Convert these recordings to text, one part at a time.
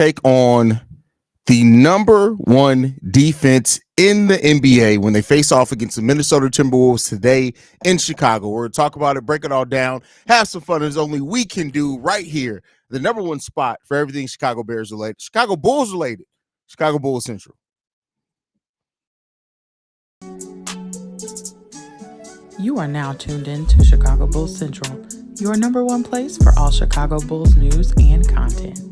take on the number one defense in the NBA when they face off against the Minnesota Timberwolves today in Chicago. We're going to talk about it, break it all down, have some fun as only we can do right here. The number one spot for everything Chicago Bears related, Chicago Bulls related, Chicago Bulls Central. You are now tuned in to Chicago Bulls Central, your number one place for all Chicago Bulls news and content.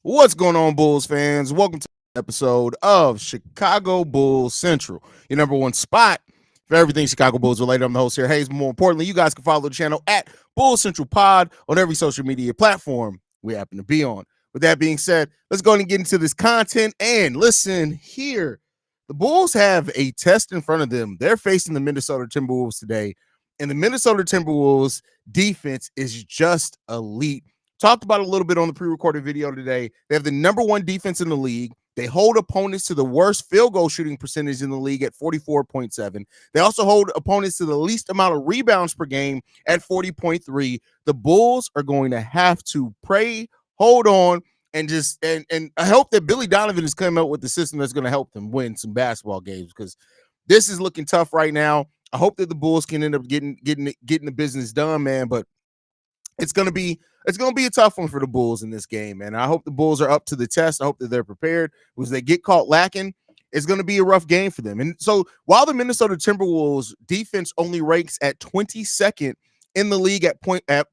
What's going on, Bulls fans? Welcome to the episode of Chicago Bulls Central, your number one spot for everything Chicago Bulls related. I'm the host here, Haize. More importantly, you guys can follow the channel at Bulls Central Pod on every social media platform we happen to be on. With that being said, let's go and get into this content and listen here. The Bulls have a test in front of them. They're facing the Minnesota Timberwolves today, and the Minnesota Timberwolves defense is just elite. Talked about a little bit on the pre-recorded video today. They have the number one defense in the league. They hold opponents to the worst field goal shooting percentage in the league at 44.7. They also hold opponents to the least amount of rebounds per game at 40.3. The Bulls are going to have to pray, hold on, and just and I hope that Billy Donovan is coming up with the system that's going to help them win some basketball games, because this is looking tough right now. I hope that the Bulls can end up getting the business done, man. But it's gonna be a tough one for the Bulls in this game, man. I hope the Bulls are up to the test. I hope that they're prepared, because they get caught lacking, it's gonna be a rough game for them. And so while the Minnesota Timberwolves defense only ranks at 22nd in the league at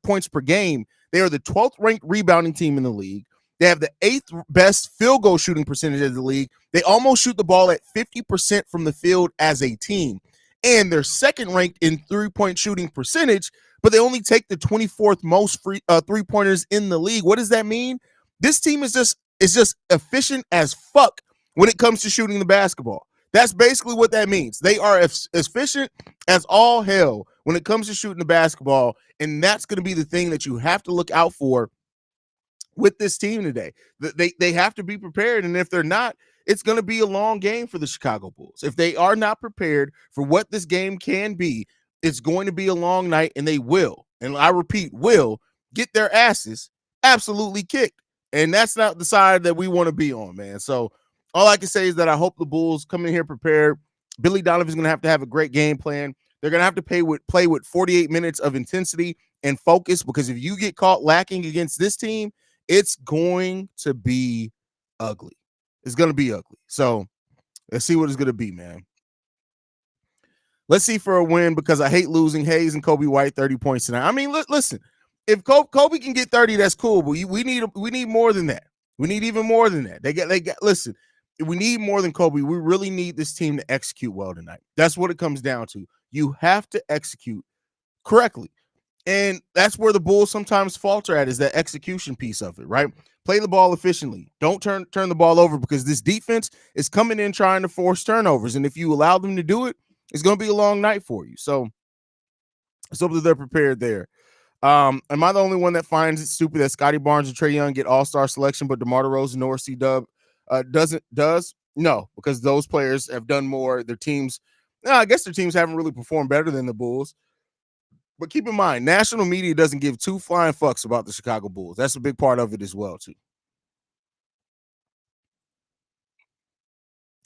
points per game, they are the 12th ranked rebounding team in the league. They have the 8th best field goal shooting percentage of the league. They almost shoot the ball at 50% from the field as a team. And they're second ranked in three-point shooting percentage, but they only take the 24th most three-pointers in the league. What does that mean? This team is just efficient as fuck when it comes to shooting the basketball. That's basically what that means. They are as efficient as all hell when it comes to shooting the basketball, and that's going to be the thing that you have to look out for with this team today. They have to be prepared, and if they're not, it's going to be a long game for the Chicago Bulls. If they are not prepared for what this game can be, it's going to be a long night, and they will, and I repeat, will get their asses absolutely kicked. And that's not the side that we want to be on, man. So all I can say is that I hope the Bulls come in here prepared. Billy Donovan's going to have a great game plan. They're going to have to play with 48 minutes of intensity and focus, because if you get caught lacking against this team, it's going to be ugly. It's going to be ugly. So let's see what it's going to be, man. Let's see for a win, because I hate losing. Haize and Kobe White 30 points tonight. I mean, listen, if Kobe can get 30, that's cool, but we need more than that. We need even more than that. They got listen, we need more than Kobe. We really need this team to execute well tonight. That's what it comes down to. You have to execute correctly. And that's where the Bulls sometimes falter at, is that execution piece of it, right? Play the ball efficiently. Don't turn the ball over, because this defense is coming in trying to force turnovers. And if you allow them to do it, it's going to be a long night for you. So let's hope that they're prepared there. Am I the only one that finds it stupid that Scotty Barnes and Trae Young get all-star selection, but DeMar DeRozan nor C-Dub does? No, because those players have done more. Their teams, I guess their teams haven't really performed better than the Bulls. But keep in mind, national media doesn't give two flying fucks about the Chicago Bulls. That's a big part of it as well, too.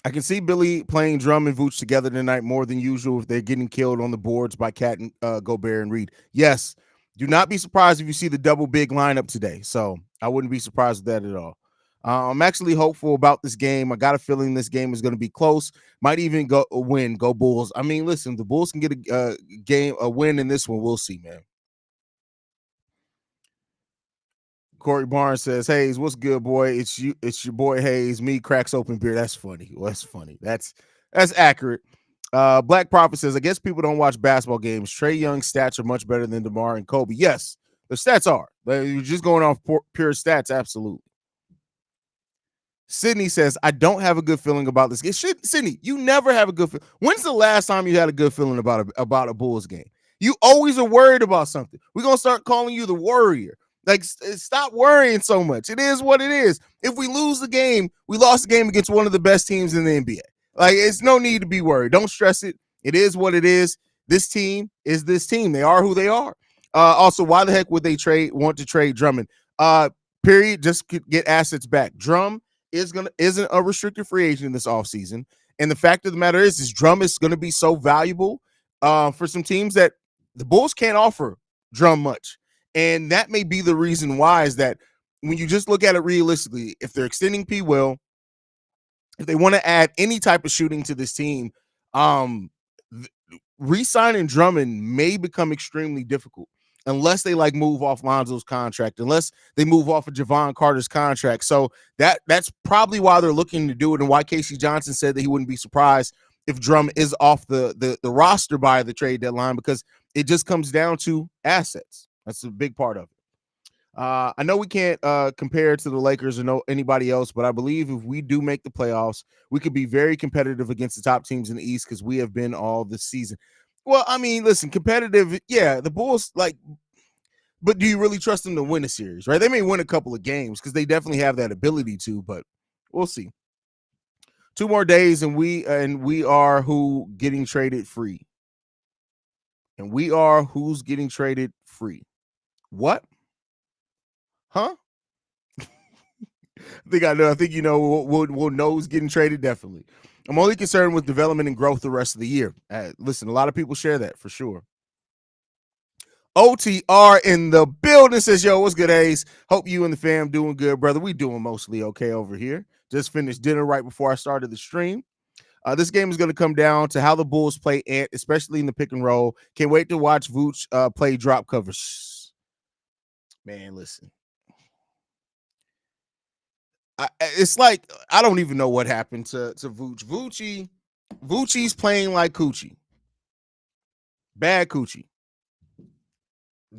I can see Billy playing Drum and Vooch together tonight more than usual if they're getting killed on the boards by Cat and Gobert and Reed. Yes, do not be surprised if you see the double big lineup today. So I wouldn't be surprised with that at all. I'm actually hopeful about this game. I got a feeling this game is going to be close. Might even go Bulls. I mean, listen, the Bulls can get a win in this one. We'll see, man. Corey Barnes says, Haize, what's good, boy? It's your boy Haize. Me cracks open beer. That's funny. Well, that's funny. That's accurate. Black Prophet says, I guess people don't watch basketball games. Trae Young's stats are much better than DeMar and Kobe. Yes, the stats are. You're just going off pure stats. Absolutely. Sydney says, I don't have a good feeling about this game. Sydney, you never have a good feeling. When's the last time you had a good feeling about a Bulls game? You always are worried about something. We're going to start calling you the worrier. Like, stop worrying so much. It is what it is. If we lose the game, we lost the game against one of the best teams in the NBA. Like, it's no need to be worried. Don't stress it. It is what it is. this team is this team. They are who they are. Also, why the heck would they want to trade Drummond? Period. Just get assets back. Drum isn't a restricted free agent this offseason. And the fact of the matter is Drum is going to be so valuable for some teams that the Bulls can't offer Drum much. And that may be the reason why is that when you just look at it realistically, if they're extending P. Will, if they want to add any type of shooting to this team, re-signing Drummond may become extremely difficult unless they like move off Lonzo's contract, unless they move off of Javon Carter's contract. So that's probably why they're looking to do it, and why Casey Johnson said that he wouldn't be surprised if Drum is off the roster by the trade deadline, because it just comes down to assets. That's a big part of it. I know we can't compare to the Lakers or anybody else, but I believe if we do make the playoffs, we could be very competitive against the top teams in the East because we have been all this season. Well, I mean, listen, competitive, yeah, the Bulls, but do you really trust them to win a series, right? They may win a couple of games because they definitely have that ability to, but we'll see. 2 more days and we are who getting traded free. And we are who's getting traded free. What? Huh? I think you know we'll know who's getting traded, definitely. I'm only concerned with development and growth the rest of the year. Listen, a lot of people share that for sure. OTR in the building says, yo, what's good, Haize? Hope you and the fam doing good, brother. We doing mostly okay over here. Just finished dinner right before I started the stream. This game is going to come down to how the Bulls play Ant, especially in the pick and roll. Can't wait to watch Vooch play drop covers. Man, listen. It's like I don't even know what happened to Vooch. Voochie's playing like coochie. Bad coochie.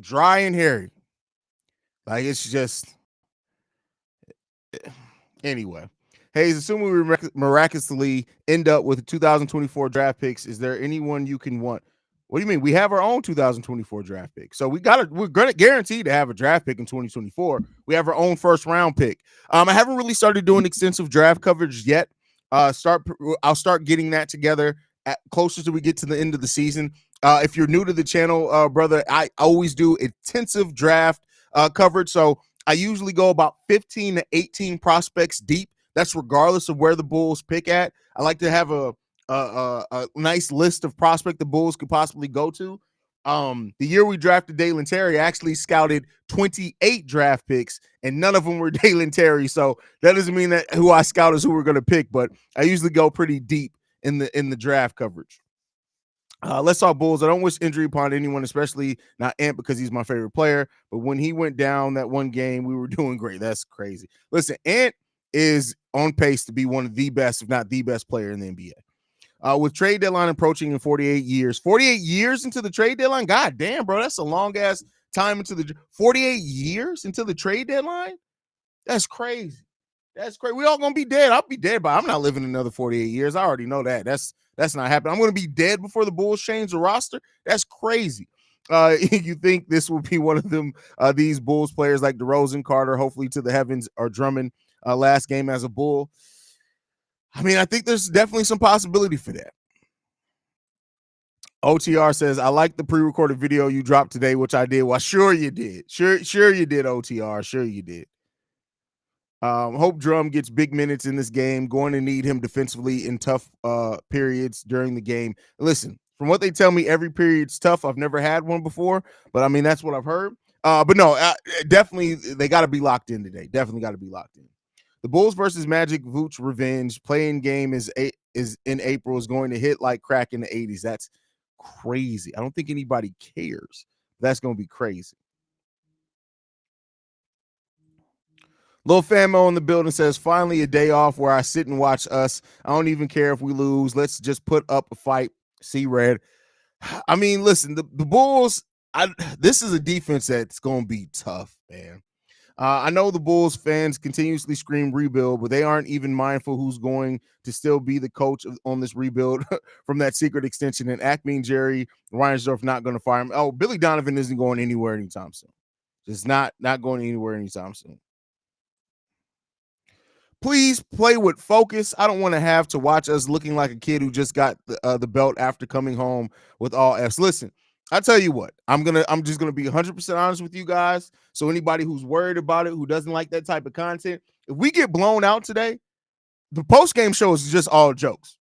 Dry and hairy. Like, it's just anyway. Haize, assuming we miraculously end up with 2024 draft picks, is there anyone you can want? What do you mean? We have our own 2024 draft pick. So we're gonna guarantee to have a draft pick in 2024. We have our own first round pick. I haven't really started doing extensive draft coverage yet. I'll start getting that together closer to we get to the end of the season. If you're new to the channel, brother, I always do intensive draft coverage. So I usually go about 15 to 18 prospects deep. That's regardless of where the Bulls pick at. I like to have a nice list of prospects the Bulls could possibly go to. The year we drafted Dalen Terry, I actually scouted 28 draft picks, and none of them were Dalen Terry. So that doesn't mean that who I scout is who we're going to pick, but I usually go pretty deep in the draft coverage. Let's talk Bulls. I don't wish injury upon anyone, especially not Ant, because he's my favorite player. But when he went down that one game, we were doing great. That's crazy. Listen, Ant is on pace to be one of the best, if not the best player in the NBA. With trade deadline approaching in 48 years into the trade deadline. God damn, bro, that's a long ass time into the 48 years into the trade deadline. That's crazy. That's crazy. We all gonna be dead. I'll be dead, but I'm not living another 48 years. I already know that. That's not happening. I'm gonna be dead before the Bulls change the roster. That's crazy. You think this will be one of them? These Bulls players like DeRozan, Carter, hopefully to the heavens, or Drummond last game as a Bull. I mean, I think there's definitely some possibility for that. OTR says, I like the pre-recorded video you dropped today, which I did. Well, sure you did. Sure you did, OTR. Sure you did. Hope Drum gets big minutes in this game. Going to need him defensively in tough periods during the game. Listen, from what they tell me, every period's tough. I've never had one before, but I mean, that's what I've heard. But no, definitely they got to be locked in today. Definitely got to be locked in. The Bulls versus Magic Vooch revenge playing game is in April, is going to hit like crack in the 80s. That's crazy. I don't think anybody cares. That's going to be crazy. Lil Famo in the building says, finally a day off where I sit and watch us. I don't even care if we lose. Let's just put up a fight. See red. I mean, listen, the Bulls, this is a defense that's going to be tough, man. I know the Bulls fans continuously scream rebuild, but they aren't even mindful who's going to still be the coach on this rebuild from that secret extension. And Acme and Jerry Reinsdorf not going to fire him. Oh, Billy Donovan isn't going anywhere anytime soon. Just not going anywhere anytime soon. Please play with focus. I don't want to have to watch us looking like a kid who just got the belt after coming home with all Fs. Listen, I tell you what, I'm just gonna be 100% honest with you guys. So anybody who's worried about it, who doesn't like that type of content, if we get blown out today, the post game show is just all jokes.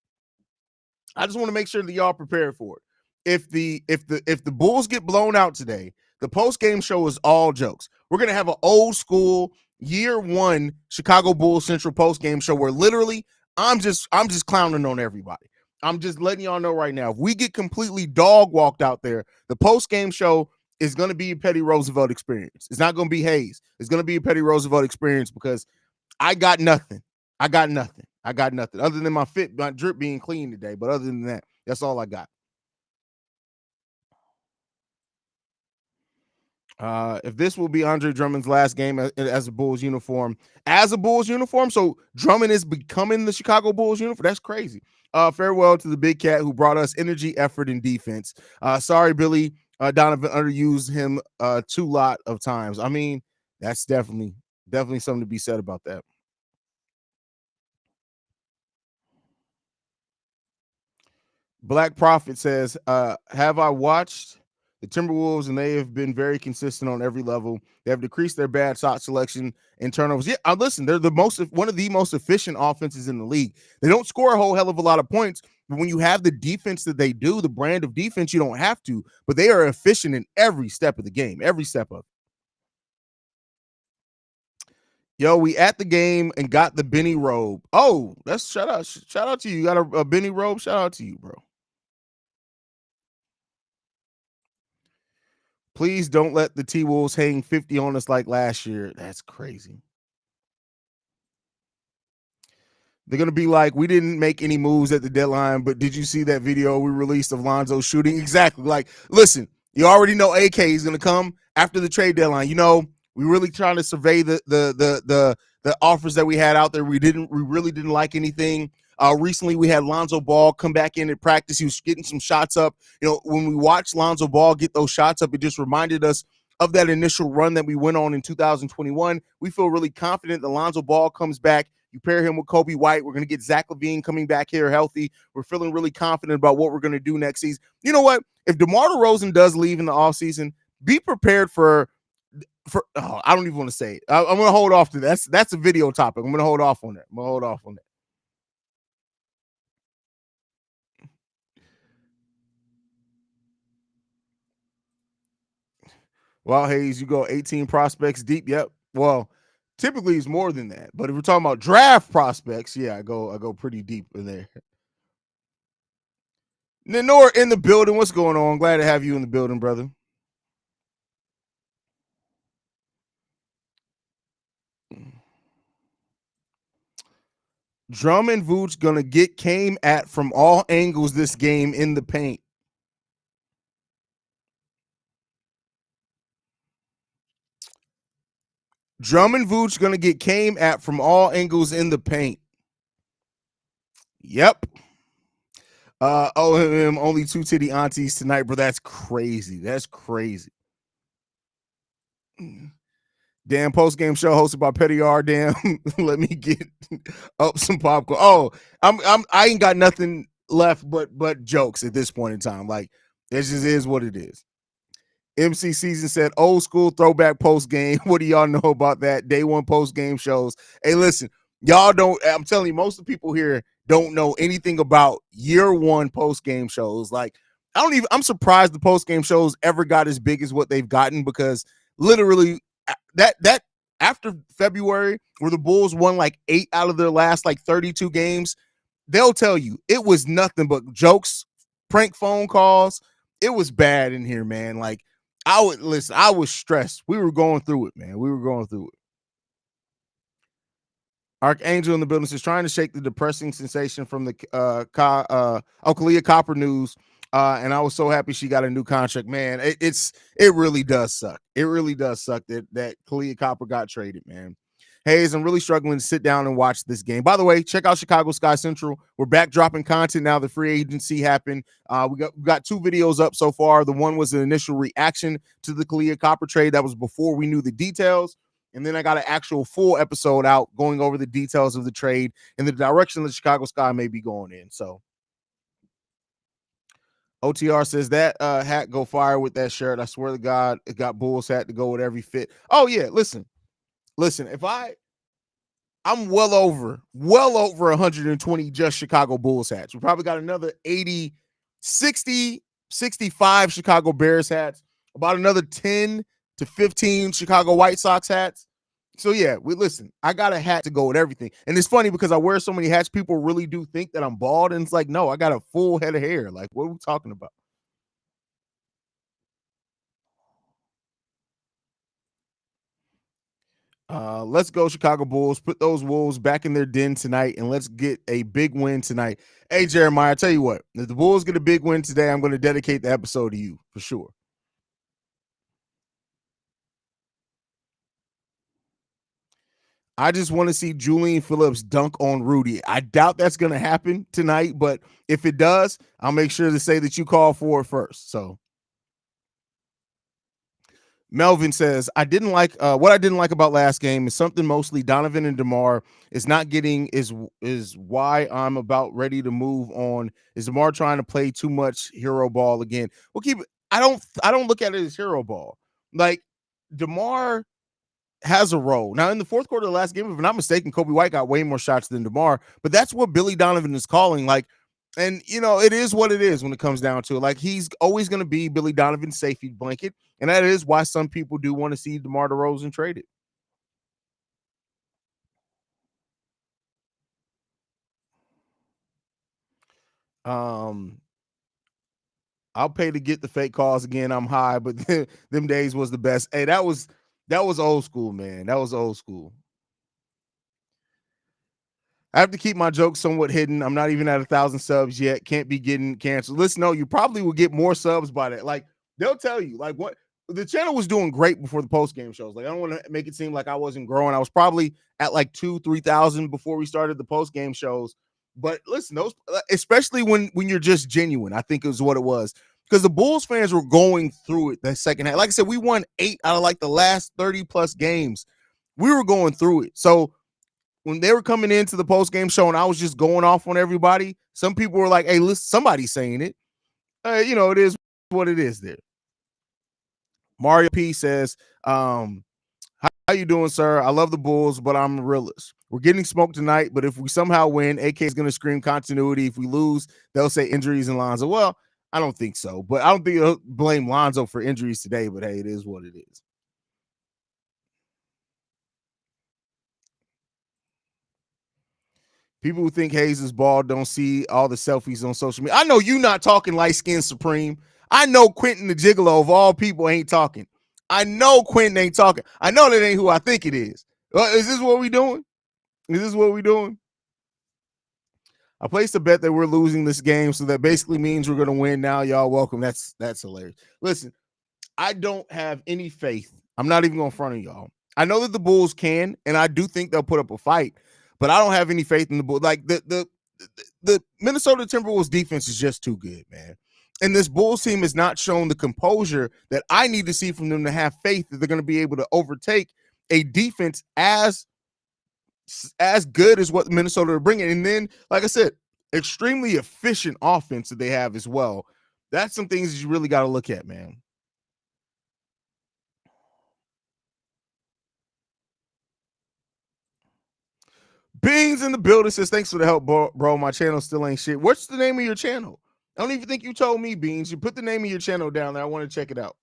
I just want to make sure that y'all prepared for it. If the Bulls get blown out today, the post game show is all jokes. We're gonna have an old school year one Chicago Bulls Central post game show where literally I'm just clowning on everybody. I'm just letting y'all know right now. If we get completely dog walked out there, the post game show is going to be a Petty Roosevelt experience. It's not going to be Haize. It's going to be a Petty Roosevelt experience because I got nothing. I got nothing other than my drip being clean today. But other than that, that's all I got. If this will be Andre Drummond's last game as a Bulls uniform, so Drummond is becoming the Chicago Bulls uniform. That's crazy. Farewell to the big cat who brought us energy, effort, and defense. Sorry, Billy Donovan underused him too lot of times. I mean, that's definitely something to be said about that. Black Prophet says, have I watched the Timberwolves, and they have been very consistent on every level. They have decreased their bad shot selection and turnovers. Yeah, listen, they're one of the most efficient offenses in the league. They don't score a whole hell of a lot of points, but when you have the defense that they do, the brand of defense, you don't have to. But they are efficient in every step of the game, every step of it. Yo, we at the game and got the Benny robe. Oh, that's shout out to you. You got a Benny robe? Shout out to you, bro. Please don't let the T-Wolves hang 50 on us like last year. That's crazy. They're going to be like, we didn't make any moves at the deadline, but did you see that video we released of Lonzo shooting? Exactly. Like, listen, you already know AK is going to come after the trade deadline. You know, we really trying to survey the offers that we had out there. We really didn't like anything. Recently, we had Lonzo Ball come back in at practice. He was getting some shots up. You know, when we watched Lonzo Ball get those shots up, it just reminded us of that initial run that we went on in 2021. We feel really confident that Lonzo Ball comes back. You pair him with Kobe White. We're going to get Zach LaVine coming back here healthy. We're feeling really confident about what we're going to do next season. You know what? If DeMar DeRozan does leave in the offseason, be prepared for I don't even want to say it. I'm going to hold off to that. That's a video topic. I'm going to hold off on that. Well, Haize, you go 18 prospects deep. Yep. Well, typically it's more than that. But if we're talking about draft prospects, yeah, I go pretty deep in there. Nenor in the building. What's going on? Glad to have you in the building, brother. Drum and Vooch gonna get came at from all angles this game in the paint. Drum and Vooch gonna get came at from all angles in the paint. Yep. Only 2 titty aunties tonight, bro. That's crazy. Damn, post-game show hosted by Petty R. Damn, let me get up some popcorn. Oh, I ain't got nothing left but jokes at this point in time. Like, it just is what it is. MC Season said, old school throwback post game. What do y'all know about that? Day one post game shows. Hey, listen, y'all don't, I'm telling you, most of the people here don't know anything about year one post game shows. Like, I'm surprised the post game shows ever got as big as what they've gotten, because literally that after February, where the Bulls won like 8 out of their last like 32 games, they'll tell you it was nothing but jokes, prank phone calls. It was bad in here, man. Like, I was stressed. We were going through it, man. Archangel in the building is trying to shake the depressing sensation from the Kalia Copper news. And I was so happy she got a new contract, man. It really does suck. It really does suck that Kalia Copper got traded, man. Haize, I'm really struggling to sit down and watch this game. By the way, check out Chicago Sky Central. We're back dropping content now. The free agency happened. We got 2 videos up so far. The one was an initial reaction to the Kalia Copper trade. That was before we knew the details. And then I got an actual full episode out going over the details of the trade and the direction the Chicago Sky may be going in. So OTR says that hat go fire with that shirt. I swear to God, it got Bulls hat to go with every fit. Oh yeah, listen. If I'm well over 120 just Chicago Bulls hats. We probably got another 80, 60, 65 Chicago Bears hats, about another 10 to 15 Chicago White Sox hats. So yeah, I got a hat to go with everything. And it's funny because I wear so many hats, people really do think that I'm bald. And it's like, no, I got a full head of hair. Like, what are we talking about? Let's go Chicago Bulls. Put those Wolves back in their den tonight, and let's get a big win tonight. Hey, Jeremiah, I tell you what, if the Bulls get a big win today, I'm going to dedicate the episode to you for sure. I just want to see Julian Phillips dunk on Rudy. I doubt that's going to happen tonight, but if it does, I'll make sure to say that you call for it first. So Melvin says, I didn't like what I didn't like about last game is something mostly Donovan and DeMar is not getting is why I'm about ready to move on. Is DeMar trying to play too much hero ball again? Well, I don't look at it as hero ball. Like DeMar has a role. Now, in the fourth quarter of the last game, if I'm not mistaken, Kobe White got way more shots than DeMar, but that's what Billy Donovan is calling. Like, and it is what it is when it comes down to it. Like, he's always going to be Billy Donovan's safety blanket, and that is why some people do want to see DeMar DeRozan traded. I'll pay to get the fake calls again. I'm high, but them days was the best. Hey, that was old school, man. That was old school. I have to keep my jokes somewhat hidden. I'm not even at 1,000 subs yet. Can't be getting canceled. Listen, no, you probably will get more subs by that. Like, they'll tell you, like, what the channel was doing great before the post game shows. Like, I don't want to make it seem like I wasn't growing. I was probably at like 2,000-3,000 before we started the post game shows. But listen, those, especially when you're just genuine, I think is what it was. Because the Bulls fans were going through it that second half. Like I said, we won 8 out of like the last 30 plus games. We were going through it. So when they were coming into the post game show and I was just going off on everybody, some people were like, hey, listen, somebody's saying it. It is what it is there. Mario P says, how you doing, sir? I love the Bulls, but I'm a realist. We're getting smoked tonight, but if we somehow win, AK is going to scream continuity. If we lose, they'll say injuries and Lonzo. Well, I don't think so, but I don't think they'll blame Lonzo for injuries today, but hey, it is what it is. People who think Haize is bald don't see all the selfies on social media. I know you not talking light skin Supreme. I know Quentin the Gigolo of all people ain't talking. I know Quentin ain't talking. I know that ain't who I think it is. Is this what we doing? Is this what we doing? I placed a bet that we're losing this game, so that basically means we're going to win now. Y'all welcome. That's hilarious. Listen, I don't have any faith. I'm not even going to front of y'all. I know that the Bulls can, and I do think they'll put up a fight, but I don't have any faith in the Bulls. Like the Minnesota Timberwolves defense is just too good, man. And this Bulls team has not shown the composure that I need to see from them to have faith that they're going to be able to overtake a defense as good as what Minnesota are bringing. And then, like I said, extremely efficient offense that they have as well. That's some things that you really got to look at, man. Beans in the building says, thanks for the help, bro. My channel still ain't shit. What's the name of your channel? I don't even think you told me, Beans. You put the name of your channel down there. I want to check it out.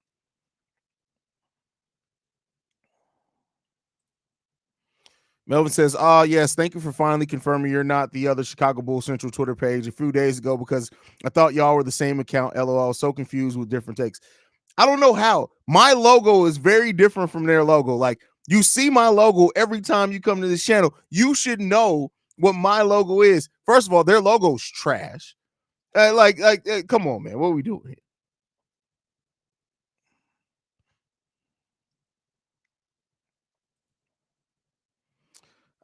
Melvin says, yes, thank you for finally confirming you're not the other Chicago Bulls Central Twitter page a few days ago because I thought y'all were the same account. LOL. I was so confused with different takes. I don't know how. My logo is very different from their logo. Like, you see my logo every time you come to this channel. You should know what my logo is. First of all, their logo's trash. Come on, man. What are we doing here?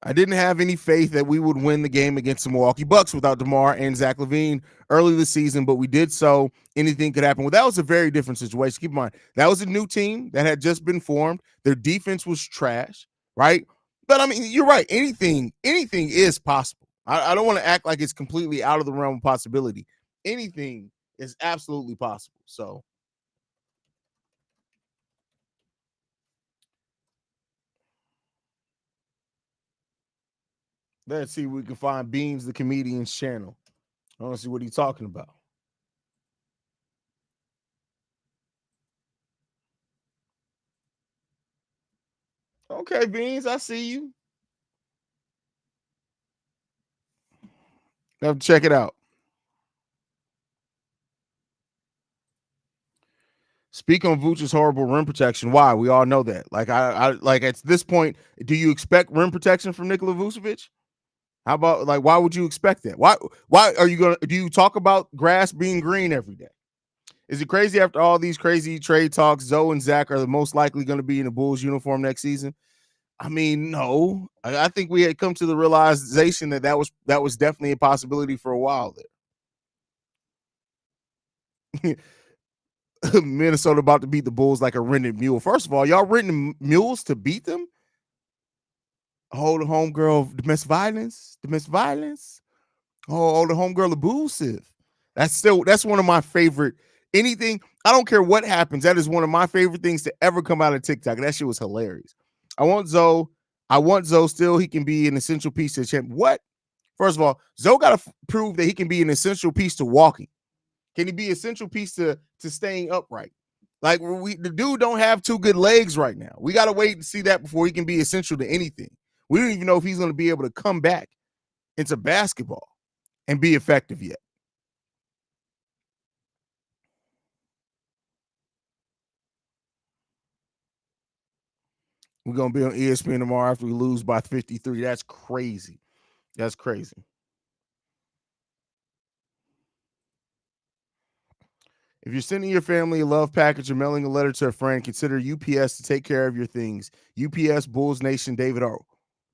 I didn't have any faith that we would win the game against the Milwaukee Bucks without DeMar and Zach LaVine early this season, but we did so. Anything could happen. Well, that was a very different situation. Keep in mind, that was a new team that had just been formed. Their defense was trash. right? But I mean, you're right. Anything is possible. I don't want to act like it's completely out of the realm of possibility. Anything is absolutely possible. So let's see if we can find Beans the Comedian's channel. I want to see what he's talking about. Okay, Beans, I see you. Have to check it out. Speak on Vucevic's horrible rim protection. Why? We all know that. Like I like at this point, do you expect rim protection from Nikola Vucevic? How about like why would you expect that? Why are you gonna do you talk about grass being green every day? Is it crazy after all these crazy trade talks, Zoe and Zach are the most likely going to be in a Bulls uniform next season? I mean, no. I think we had come to the realization that that was definitely a possibility for a while there. Minnesota about to beat the Bulls like a rented mule. First of all, y'all renting mules to beat them? Hold the homegirl domestic violence. Domestic violence. Oh, the homegirl abusive. That's one of my favorite. Anything, I don't care what happens. That is one of my favorite things to ever come out of TikTok. That shit was hilarious. I want Zoe. Still. He can be an essential piece to the champ. What? First of all, Zoe got to prove that he can be an essential piece to walking. Can he be an essential piece to staying upright? Like the dude don't have two good legs right now. We got to wait and see that before he can be essential to anything. We don't even know if he's going to be able to come back into basketball and be effective yet. We're going to be on ESPN tomorrow after we lose by 53. That's crazy. That's crazy. If you're sending your family a love package or mailing a letter to a friend, consider UPS to take care of your things. UPS, Bulls Nation, David O.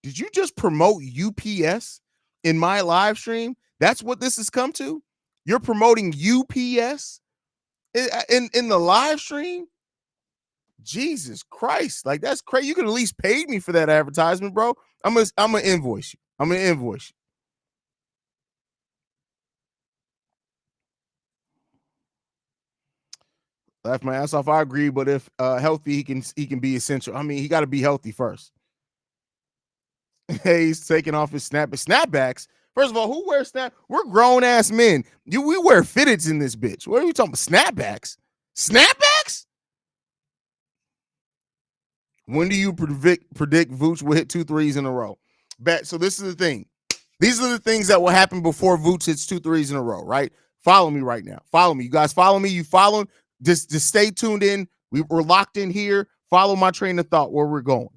Did you just promote UPS in my live stream? That's what this has come to? You're promoting UPS in the live stream? Jesus Christ. Like, that's crazy. You could at least pay me for that advertisement, bro. I'm gonna invoice you. I'm gonna invoice you. Laugh my ass off. I agree, but if healthy, he can be essential. I mean, he got to be healthy first. He's taking off his snapbacks. First of all, who wears snap? We're grown ass men. We wear fitteds in this bitch. What are you talking about? Snapbacks? Snapbacks? When do you predict Vooch will hit 2 threes in a row? Bet. So this is the thing. These are the things that will happen before Vooch hits 2 threes in a row, right? Follow me right now. Follow me. You guys follow me. You follow. Just stay tuned in. We're locked in here. Follow my train of thought where we're going.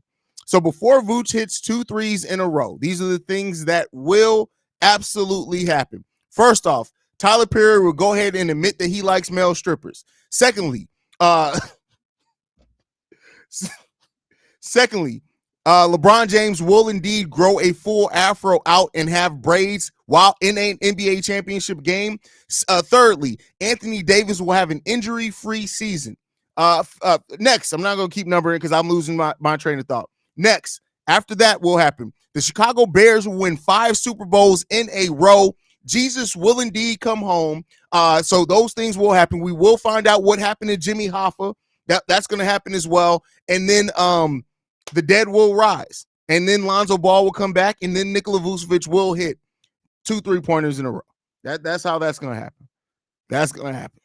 So before Vooch hits 2 threes in a row, these are the things that will absolutely happen. First off, Tyler Perry will go ahead and admit that he likes male strippers. Secondly, LeBron James will indeed grow a full afro out and have braids while in an NBA championship game. Thirdly, Anthony Davis will have an injury-free season. Next, I'm not going to keep numbering because I'm losing my train of thought. Next, after that will happen. The Chicago Bears will win 5 Super Bowls in a row. Jesus will indeed come home. So those things will happen. We will find out what happened to Jimmy Hoffa. That's going to happen as well. And then the dead will rise. And then Lonzo Ball will come back. And then Nikola Vucevic will hit 2 3-pointers in a row. That's how that's going to happen. That's going to happen.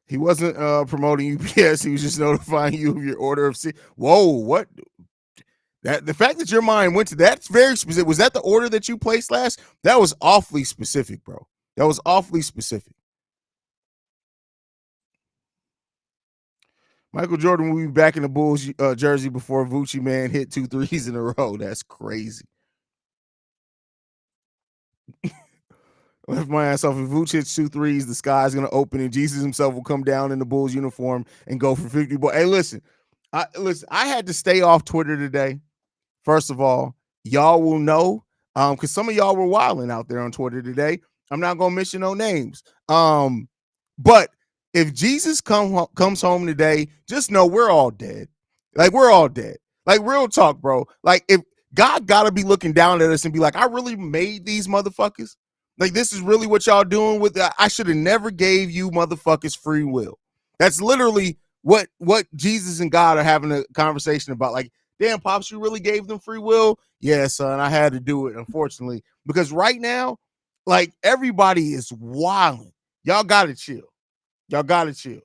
He wasn't promoting UPS. He was just notifying you of your order of Whoa, what? The fact that your mind went to that's very specific. Was that the order that you placed last? That was awfully specific, bro. That was awfully specific. Michael Jordan will be back in the Bulls jersey before Vucci man hit 2 threes in a row. That's crazy. Left my ass off. If Vuce hits 2 threes, the sky's gonna open and Jesus himself will come down in the Bulls uniform and go for 50. But hey, listen, I had to stay off Twitter today. First of all, y'all will know because some of y'all were wilding out there on Twitter today. I'm not gonna mention no names. But if Jesus comes home today, just know we're all dead. Like, we're all dead. Like, real talk, bro. Like, if God gotta be looking down at us and be like, I really made these motherfuckers. Like, this is really what y'all doing with that. I should have never gave you motherfuckers free will. That's literally what Jesus and God are having a conversation about. Like, damn, Pops, you really gave them free will? Yeah, son, I had to do it, unfortunately. Because right now, like, everybody is wilding. Y'all gotta chill. Y'all gotta chill.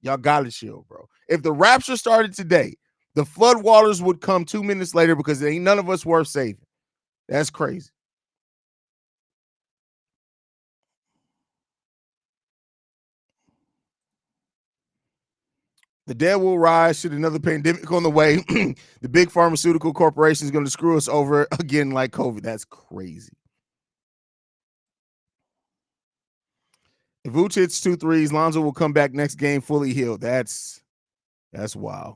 Y'all gotta chill, bro. If the rapture started today, the floodwaters would come 2 minutes later because ain't none of us worth saving. That's crazy. The dead will rise should another pandemic on the way. The big pharmaceutical corporation is going to screw us over again like COVID. That's crazy. If Vooch hits 2 threes, Lonzo will come back next game fully healed. That's wild.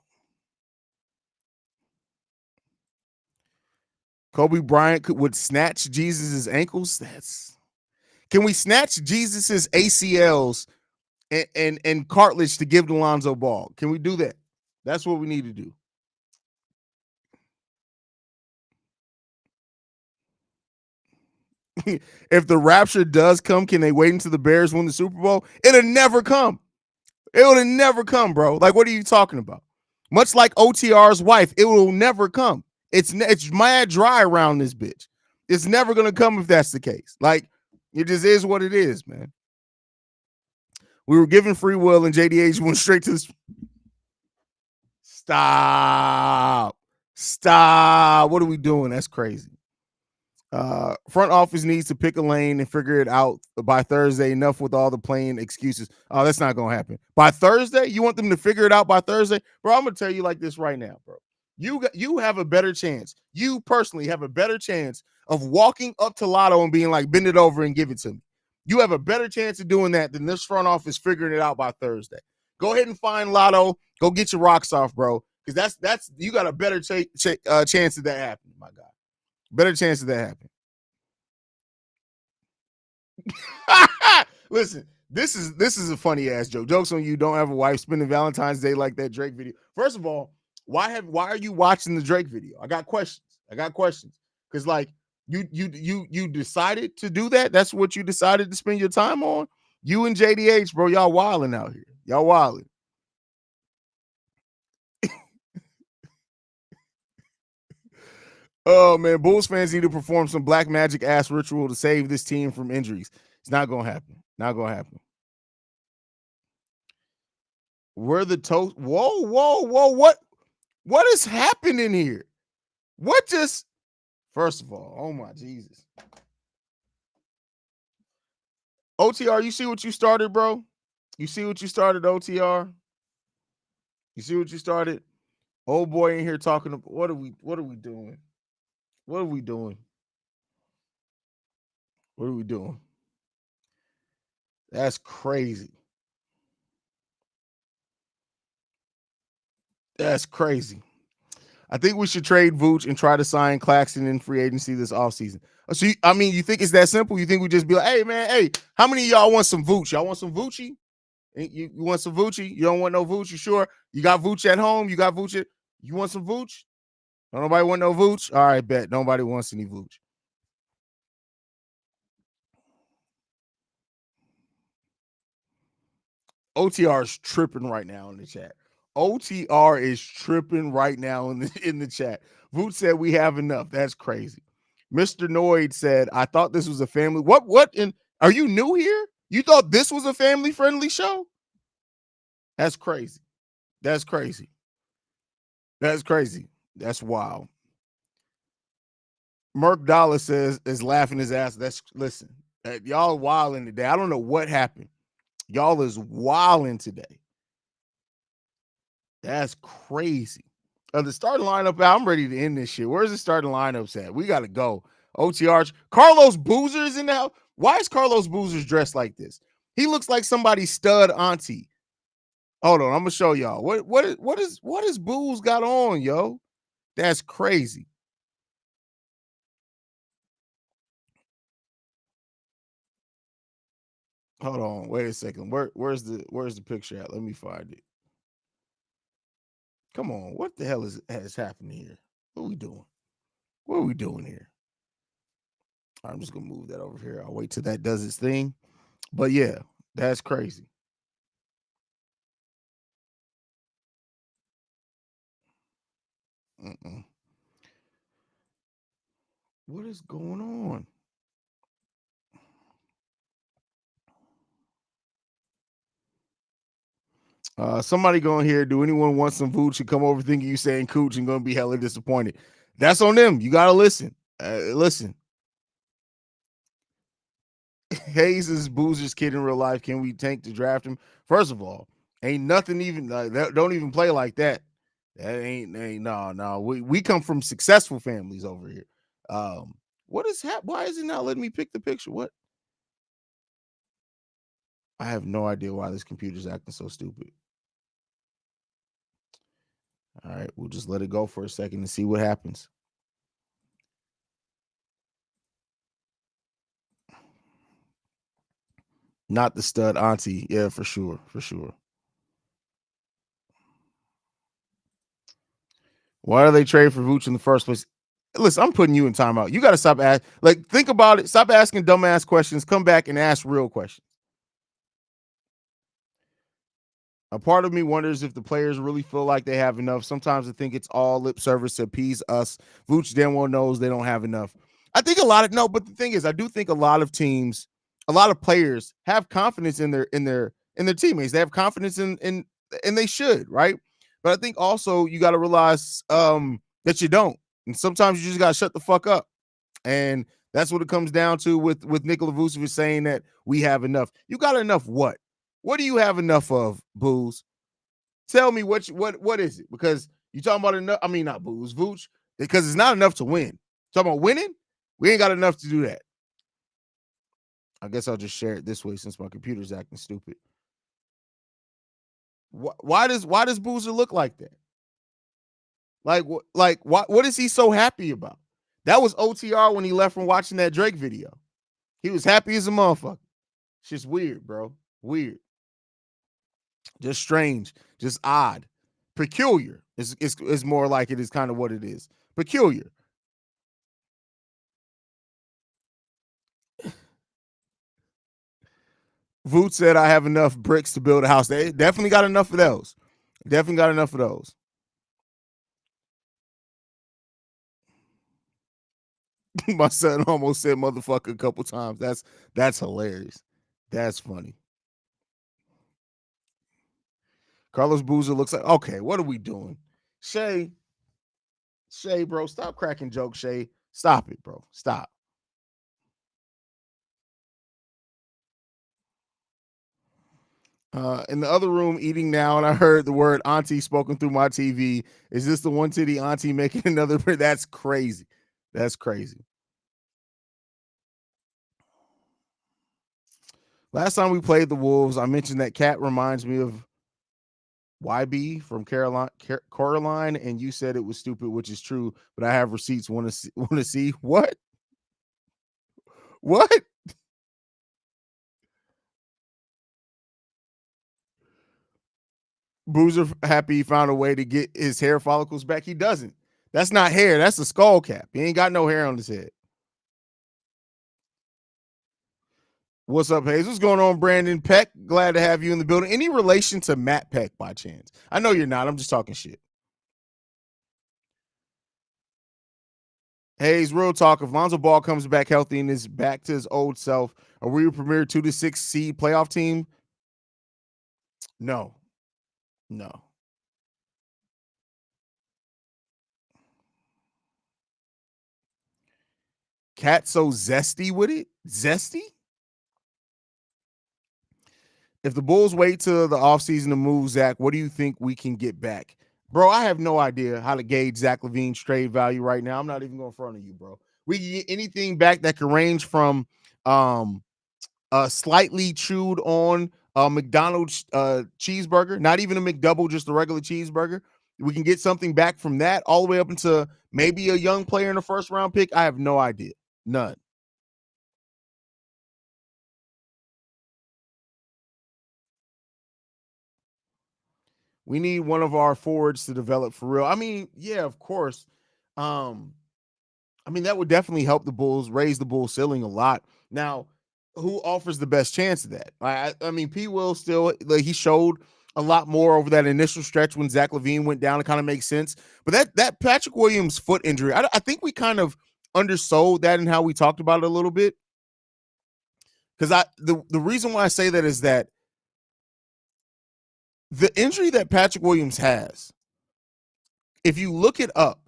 Kobe Bryant would snatch Jesus's ankles. Can we snatch Jesus's ACLs and cartilage to give to Lonzo Ball? Can we do that? That's what we need to do. If the rapture does come, can they wait until the Bears win the Super Bowl? It'll never come. It will never come, bro. Like, what are you talking about? Much like OTR's wife, it will never come. It's mad dry around this bitch. It's never gonna come if that's the case. Like, it just is what it is, man. We were given free will, and JDH went straight to the. Stop. What are we doing? That's crazy. Front office needs to pick a lane and figure it out by Thursday. Enough with all the plain excuses. Oh, that's not gonna happen. By Thursday, you want them to figure it out by Thursday, bro? I'm gonna tell you like this right now, bro. You have a better chance. You personally have a better chance of walking up to Lotto and being like, bend it over and give it to me. You have a better chance of doing that than this front office figuring it out by Thursday. Go ahead and find Lotto. Go get your rocks off, bro, because that's you got a better chance of that happening, my guy. Better chance of that happening. Listen, this is a funny ass joke. Jokes on you. Don't have a wife spending Valentine's Day like that Drake video. First of all, why are you watching the Drake video? I got questions. Because like you decided to do that. That's what you decided to spend your time on. You and JDH, bro, y'all wilding out here. Y'all wilding. Oh man, Bulls fans need to perform some black magic ass ritual to save this team from injuries. It's not gonna happen. Not gonna happen. We're the toast. Whoa. What is happening here? What just first of all, oh my Jesus. OTR, you see what you started, bro? You see what you started, OTR? You see what you started? Old boy in here talking about what are we doing? What are we doing? What are we doing? That's crazy. That's crazy. I think we should trade Vooch and try to sign Claxton in free agency this offseason. So, you think it's that simple? You think we just be like, hey, man, hey, how many of y'all want some Vooch? Y'all want some Voochie? You want some Voochie? You don't want no Vooch? You sure? You got Vooch at home? You got Vooch? You want some Vooch? Don't nobody want no Vooch? All right, bet. Nobody wants any Vooch. OTR is tripping right now in the chat. OTR is tripping right now in the chat. Vooch said we have enough. That's crazy. Mr. Noid said, I thought this was a family. What? Are you new here? You thought this was a family-friendly show? That's crazy. That's crazy. That's crazy. That's wild. Merk Dollar says is laughing his ass. Listen, y'all wilding today. I don't know what happened. Y'all is wilding today. That's crazy. The starting lineup, I'm ready to end this shit. Where's the starting lineups at? We got to go. OTR. Carlos Boozer's in the house. Why is Carlos Boozer's dressed like this? He looks like somebody's stud auntie. Hold on, I'm gonna show y'all. What is Booz got on, yo? That's crazy. Hold on, wait a second. Where's the picture at? Let me find it. Come on, what the hell has happened here? What are we doing? What are we doing here? I'm just gonna move that over here. I'll wait till that does its thing. But yeah, that's crazy. Mm-mm. What is going on? Somebody going here. Do anyone want some Vooch and come over thinking you saying Cooch and gonna be hella disappointed? That's on them. You gotta listen. Listen. Haize is Boozer's kid in real life. Can we tank to draft him? First of all, ain't nothing even like that. Don't even play like that. That ain't no. We come from successful families over here. What is why is it not letting me pick the picture? What? I have no idea why this computer's acting so stupid. All right, we'll just let it go for a second and see what happens. Not the stud auntie. Yeah, for sure. For sure. Why do they trade for Vooch in the first place? Listen, I'm putting you in timeout. You got to stop asking. Like, think about it. Stop asking dumbass questions. Come back and ask real questions. A part of me wonders if the players really feel like they have enough. Sometimes I think it's all lip service to appease us. Vooch damn well knows they don't have enough. I think a lot of but the thing is, I do think a lot of teams, a lot of players have confidence in their teammates. They have confidence in and they should, right? But I think also you got to realize that you don't. And sometimes you just got to shut the fuck up. And that's what it comes down to with Nikola Vucevic saying that we have enough. You got enough what? What do you have enough of, Booze? Tell me what is it? Because you talking about enough. I mean, not Booze, Vooch, because it's not enough to win. Talking about winning, we ain't got enough to do that. I guess I'll just share it this way since my computer's acting stupid. Why does Boozer look like that? Like what is he so happy about? That was OTR when he left from watching that Drake video. He was happy as a motherfucker. It's just weird, bro. Weird. Just strange. Just odd. Peculiar is more like it is kind of what it is. Peculiar. Voot said I have enough bricks to build a house. They definitely got enough of those. Definitely got enough of those. My son almost said motherfucker a couple times. That's hilarious. That's funny. Carlos Boozer looks like, okay, what are we doing? Shay, bro, stop cracking jokes, Shay. Stop it, bro. Stop. In the other room eating now, and I heard the word auntie spoken through my TV. Is this the one titty auntie making another? That's crazy. That's crazy. Last time we played the Wolves, I mentioned that cat reminds me of YB from Coraline, and you said it was stupid, which is true. But I have receipts. Want to see what? What? Boozer happy he found a way to get his hair follicles back. He doesn't. That's not hair. That's a skull cap. He ain't got no hair on his head. What's up, Haize? What's going on, Brandon Peck? Glad to have you in the building. Any relation to Matt Peck by chance? I know you're not. I'm just talking shit. Haize, real talk. If Lonzo Ball comes back healthy and is back to his old self, are we a premier 2-6 seed playoff team? No. No. Cat so zesty with it? Zesty? If the Bulls wait till the offseason to move Zach, what do you think we can get back? Bro, I have no idea how to gauge Zach LaVine's trade value right now. I'm not even going in front of you, bro. We can get anything back that can range from a slightly chewed on McDonald's cheeseburger, not even a McDouble, just a regular cheeseburger. We can get something back from that all the way up into maybe a young player in the first round pick. I have no idea. None. We need one of our forwards to develop for real. I mean, yeah, of course. Um, I mean, that would definitely help the Bulls raise the Bulls ceiling a lot. Now, who offers the best chance of that? I mean, P. Will still like he showed a lot more over that initial stretch when Zach LaVine went down. It kind of makes sense. But that Patrick Williams foot injury, I think we kind of undersold that in how we talked about it a little bit. Because the reason why I say that is that the injury that Patrick Williams has, if you look it up,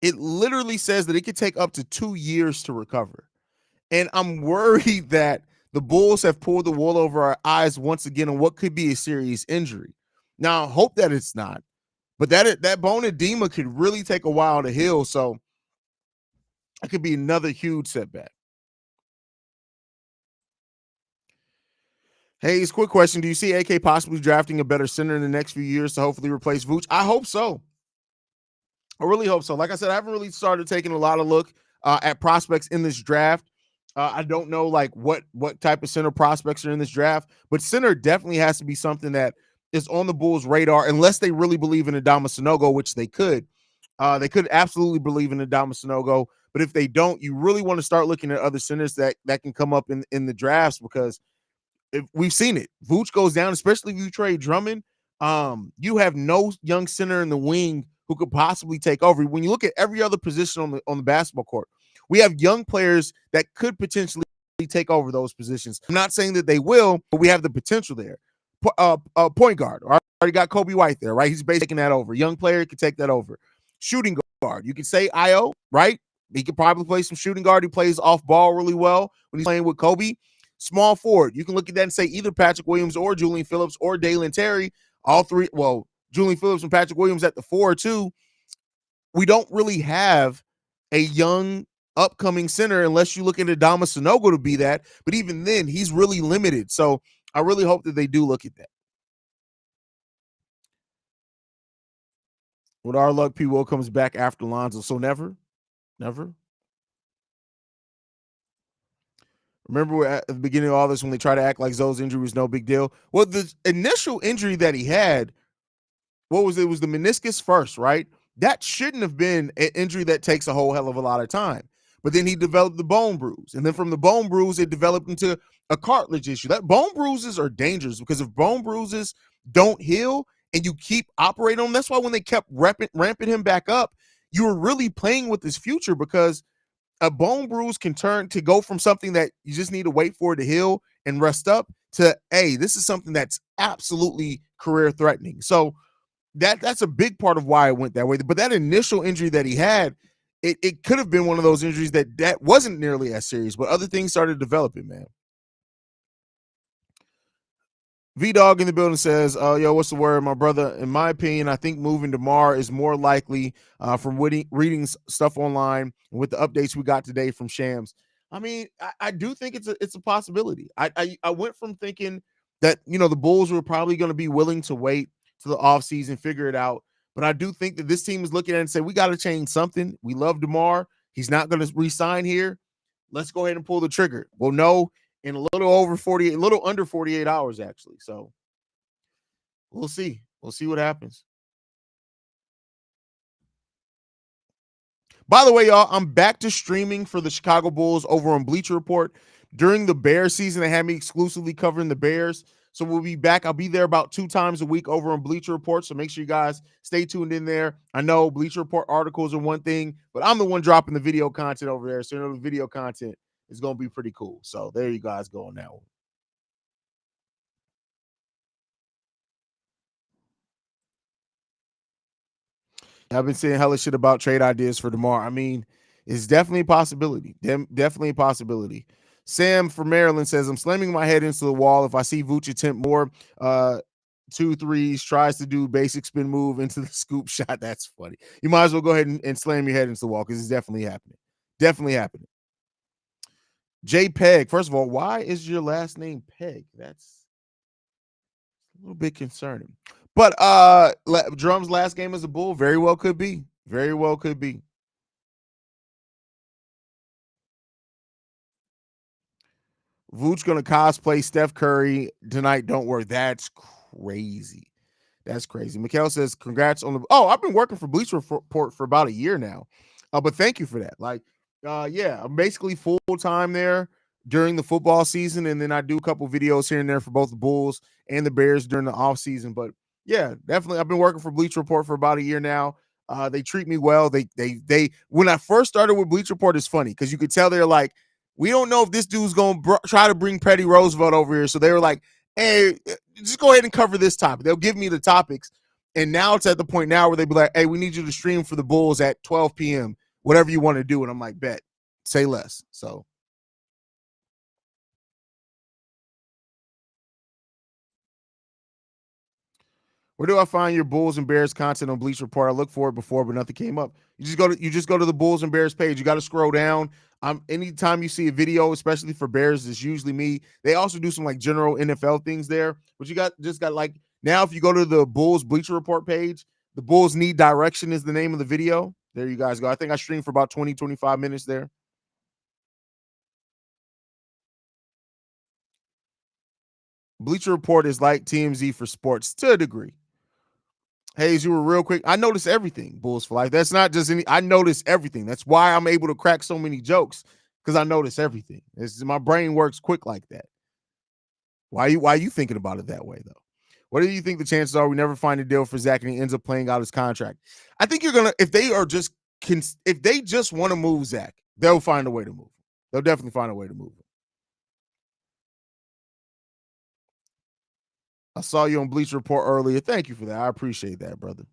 it literally says that it could take up to 2 years to recover. And I'm worried that the Bulls have pulled the wool over our eyes once again on what could be a serious injury. Now, I hope that it's not, but that bone edema could really take a while to heal. So it could be another huge setback. Haize, quick question. Do you see AK possibly drafting a better center in the next few years to hopefully replace Vooch? I hope so. I really hope so. Like I said, I haven't really started taking a lot of look at prospects in this draft. I don't know like what type of center prospects are in this draft, but center definitely has to be something that is on the Bulls' radar, unless they really believe in Adama Sanogo, which they could. They could absolutely believe in Adama Sanogo, but if they don't, you really want to start looking at other centers that can come up in the drafts, because if we've seen it. Vooch goes down, especially if you trade Drummond. You have no young center in the wing who could possibly take over. When you look at every other position on the basketball court, we have young players that could potentially take over those positions. I'm not saying that they will, but we have the potential there. Point guard. Already got Kobe White there, right? He's basically taking that over. Young player could take that over. Shooting guard. You could say Io, right? He could probably play some shooting guard. He plays off ball really well when he's playing with Kobe. Small forward. You can look at that and say either Patrick Williams or Julian Phillips or Dalen Terry. All three. Well, Julian Phillips and Patrick Williams at the 4 too. We don't really have a young upcoming center unless you look at Adama Sanogo to be that. But even then, he's really limited. So I really hope that they do look at that. With our luck, P. Will comes back after Lonzo. So never. Remember at the beginning of all this when they tried to act like Zoe's injury was no big deal? Well, the initial injury that he had, what was it? It was the meniscus first, right? That shouldn't have been an injury that takes a whole hell of a lot of time. But then he developed the bone bruise. And then from the bone bruise, it developed into a cartilage issue. That bone bruises are dangerous because if bone bruises don't heal and you keep operating on them, that's why when they kept ramping him back up, you were really playing with his future, because a bone bruise can turn to go from something that you just need to wait for it to heal and rest up to, hey, this is something that's absolutely career threatening. So that's a big part of why it went that way. But that initial injury that he had, it could have been one of those injuries that wasn't nearly as serious, but other things started developing, man. V-Dog in the building says, yo, what's the word, my brother? In my opinion, I think moving to Mar is more likely from reading stuff online and with the updates we got today from Shams. I mean, I do think it's a possibility. I went from thinking that, the Bulls were probably going to be willing to wait to the offseason, figure it out. But I do think that this team is looking at it and say, we got to change something. We love DeMar. He's not going to re-sign here. Let's go ahead and pull the trigger. Well, no, in a little under 48 hours, actually. So we'll see. We'll see what happens. By the way, y'all, I'm back to streaming for the Chicago Bulls over on Bleacher Report. During the Bears season, they had me exclusively covering the Bears. So we'll be back. I'll be there about 2 times a week over on Bleacher Report. So make sure you guys stay tuned in there. I know Bleacher Report articles are one thing, but I'm the one dropping the video content over there. So the video content is going to be pretty cool. So there you guys go on that one. I've been saying hella shit about trade ideas for tomorrow. I mean, it's definitely a possibility. Definitely a possibility. Sam from Maryland says, I'm slamming my head into the wall if I see Vooch attempt more 2 threes, tries to do basic spin move into the scoop shot. That's funny. You might as well go ahead and slam your head into the wall because it's definitely happening. Definitely happening. J Peg, first of all, why is your last name Peg? That's a little bit concerning. But Drum's last game as a Bull very well could be. Very well could be. Vooch gonna cosplay Steph Curry tonight. Don't worry. That's crazy. That's crazy. Mikhail says, congrats on the. Oh, I've been working for Bleacher Report for about a year now. But thank you for that. Like, yeah, I'm basically full time there during the football season. And then I do a couple videos here and there for both the Bulls and the Bears during the off season. But yeah, definitely. I've been working for Bleacher Report for about a year now. They treat me well. They when I first started with Bleacher Report, it's funny because you could tell they're like, we don't know if this dude's going to try to bring Petty Roosevelt over here. So they were like, hey, just go ahead and cover this topic. They'll give me the topics. And now it's at the point now where they be like, hey, we need you to stream for the Bulls at 12 p.m., whatever you want to do. And I'm like, bet, say less. So. Where do I find your Bulls and Bears content on Bleach Report? I looked for it before, but nothing came up. You just go to the Bulls and Bears page. You got to scroll down. Anytime you see a video, especially for Bears, it's usually me. They also do some like general NFL things there. But you got like now, if you go to the Bulls Bleacher Report page, the Bulls Need Direction is the name of the video. There you guys go. I think I streamed for about 20, 25 minutes there. Bleacher Report is like TMZ for sports to a degree. Haize, you were real quick. I notice everything, Bulls for life. That's not just any. I notice everything. That's why I'm able to crack so many jokes because I notice everything. My brain works quick like that. Why are you thinking about it that way though? What do you think the chances are we never find a deal for Zach and he ends up playing out his contract? I think you're gonna if they just want to move Zach, they'll find a way to move him. They'll definitely find a way to move him. I saw you on Bleacher Report earlier. Thank you for that. I appreciate that, brother.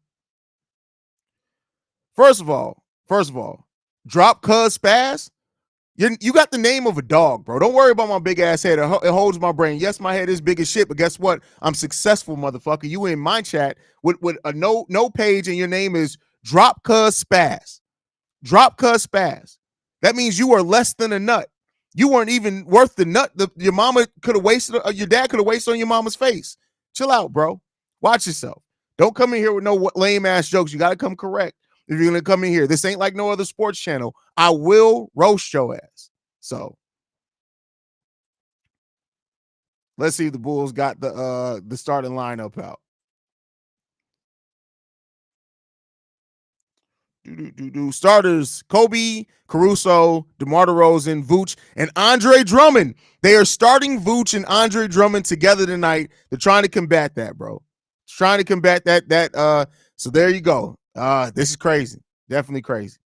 First of all, drop cuz spaz. You got the name of a dog, bro. Don't worry about my big ass head. It holds my brain. Yes, my head is big as shit, but guess what? I'm successful, motherfucker. You in my chat with a no page, and your name is Drop Cuz Spaz. Drop Cuz Spaz. That means you are less than a nut. You weren't even worth the nut. Your mama could have wasted. Your dad could have wasted on your mama's face. Chill out, bro. Watch yourself. Don't come in here with no lame ass jokes. You got to come correct. If you're gonna come in here, this ain't like no other sports channel. I will roast your ass. So let's see if the Bulls got the starting lineup out. Starters: Kobe, Caruso, DeMar DeRozan, Vooch, and Andre Drummond. They are starting Vooch and Andre Drummond together tonight. They're trying to combat that, bro. Trying to combat that. So there you go. This is crazy. Definitely crazy.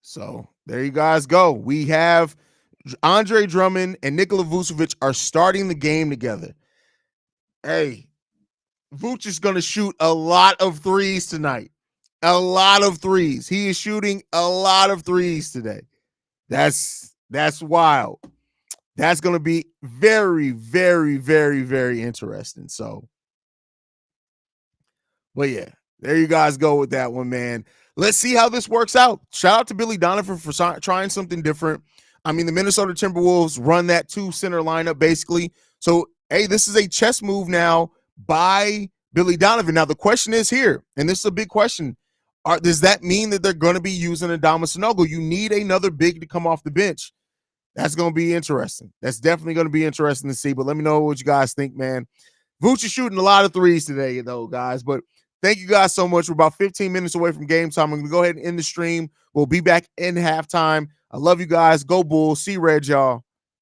So there you guys go. We have Andre Drummond and Nikola Vucevic are starting the game together. Hey, Vooch is going to shoot a lot of threes tonight. A lot of threes. He is shooting a lot of threes today. That's wild. That's going to be very, very, very, very interesting. So, but yeah, there you guys go with that one, man. Let's see how this works out. Shout out to Billy Donovan for trying something different. I mean, the Minnesota Timberwolves run that 2-center lineup basically. So, hey, this is a chess move now by Billy Donovan. Now, the question is here, and this is a big question. Does that mean that they're going to be using Adama Sanogo? You need another big to come off the bench. That's going to be interesting. That's definitely going to be interesting to see. But let me know what you guys think, man. Vooch is shooting a lot of threes today, though, guys. But thank you guys so much. We're about 15 minutes away from game time. I'm going to go ahead and end the stream. We'll be back in halftime. I love you guys. Go Bulls. See Red, y'all.